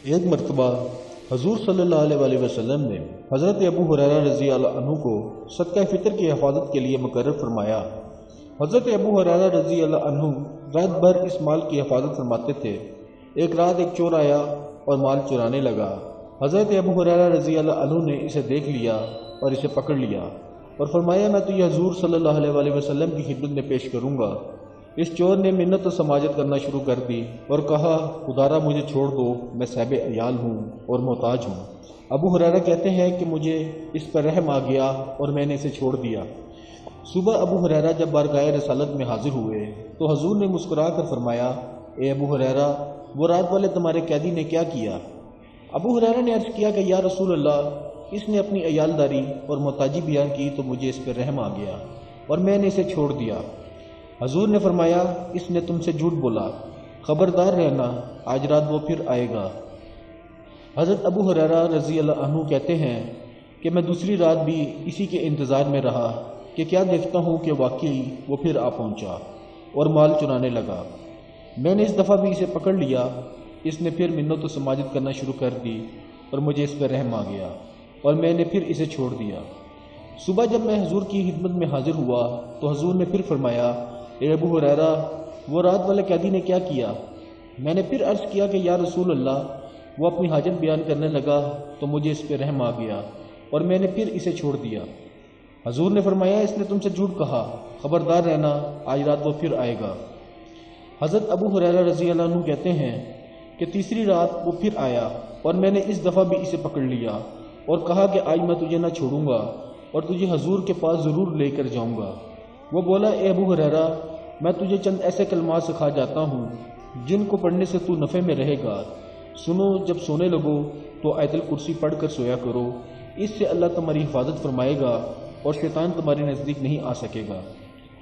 ایک مرتبہ حضور صلی اللہ علیہ وسلم نے حضرت ابو ہریرہ رضی اللہ عنہ کو صدقہ فطر کی حفاظت کے لیے مقرر فرمایا۔ حضرت ابو ہریرہ رضی اللہ عنہ رات بھر اس مال کی حفاظت فرماتے تھے۔ ایک رات ایک چور آیا اور مال چرانے لگا۔ حضرت ابو ہریرہ رضی اللہ عنہ نے اسے دیکھ لیا اور اسے پکڑ لیا اور فرمایا، میں تجھے حضور صلی اللہ علیہ وسلم کی خدمت میں پیش کروں گا۔ اس چور نے منت و سماجت کرنا شروع کر دی اور کہا، خدارا مجھے چھوڑ دو، میں صاحب عیال ہوں اور محتاج ہوں۔ ابو ہریرہ کہتے ہیں کہ مجھے اس پر رحم آ گیا اور میں نے اسے چھوڑ دیا۔ صبح ابو ہریرہ جب بارگاہ رسالت میں حاضر ہوئے تو حضور نے مسکرا کر فرمایا، اے ابو ہریرہ، وہ رات والے تمہارے قیدی نے کیا کیا؟ ابو ہریرہ نے عرض کیا کہ یا رسول اللہ، اس نے اپنی عیالداری اور محتاجی بیان کی تو مجھے اس پر رحم آ گیا اور میں نے اسے چھوڑ دیا۔ حضور نے فرمایا، اس نے تم سے جھوٹ بولا، خبردار رہنا، آج رات وہ پھر آئے گا۔ حضرت ابو ہریرہ رضی اللہ عنہ کہتے ہیں کہ میں دوسری رات بھی اسی کے انتظار میں رہا کہ کیا دیکھتا ہوں کہ واقعی وہ پھر آ پہنچا اور مال چرانے لگا۔ میں نے اس دفعہ بھی اسے پکڑ لیا، اس نے پھر منت و سماجت کرنا شروع کر دی اور مجھے اس پر رحم آ گیا اور میں نے پھر اسے چھوڑ دیا۔ صبح جب میں حضور کی خدمت میں حاضر ہوا تو حضور نے پھر فرمایا، اے ابو ہریرہ، وہ رات والے قیدی نے کیا کیا؟ میں نے پھر عرض کیا کہ یا رسول اللہ، وہ اپنی حاجت بیان کرنے لگا تو مجھے اس پہ رحم آ گیا اور میں نے پھر اسے چھوڑ دیا۔ حضور نے فرمایا، اس نے تم سے جھوٹ کہا، خبردار رہنا، آج رات وہ پھر آئے گا۔ حضرت ابو ہریرہ رضی اللہ عنہ کہتے ہیں کہ تیسری رات وہ پھر آیا اور میں نے اس دفعہ بھی اسے پکڑ لیا اور کہا کہ آج میں تجھے نہ چھوڑوں گا اور تجھے حضور کے پاس ضرور لے کر جاؤں گا۔ وہ بولا، اے ابو ہریرہ، میں تجھے چند ایسے کلمات سکھا جاتا ہوں جن کو پڑھنے سے تو نفع میں رہے گا۔ سنو، جب سونے لگو تو آیت الکرسی پڑھ کر سویا کرو، اس سے اللہ تمہاری حفاظت فرمائے گا اور شیطان تمہارے نزدیک نہیں آ سکے گا۔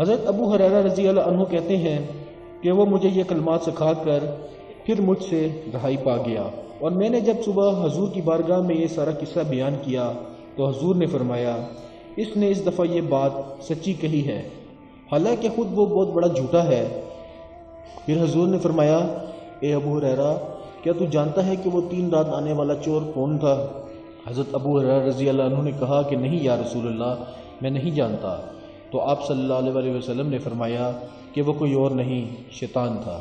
حضرت ابو ہریرہ رضی اللہ عنہ کہتے ہیں کہ وہ مجھے یہ کلمات سکھا کر پھر مجھ سے رہائی پا گیا، اور میں نے جب صبح حضور کی بارگاہ میں یہ سارا قصہ بیان کیا تو حضور نے فرمایا، اس نے اس دفعہ یہ بات سچی کہی ہے، حالانکہ خود وہ بہت بڑا جھوٹا ہے۔ پھر حضور نے فرمایا، اے ابو ہریرہ، کیا تو جانتا ہے کہ وہ 3 رات آنے والا چور کون تھا؟ حضرت ابو ہریرہ رضی اللہ عنہ نے کہا کہ نہیں یا رسول اللہ، میں نہیں جانتا۔ تو آپ صلی اللہ علیہ وسلم نے فرمایا کہ وہ کوئی اور نہیں، شیطان تھا۔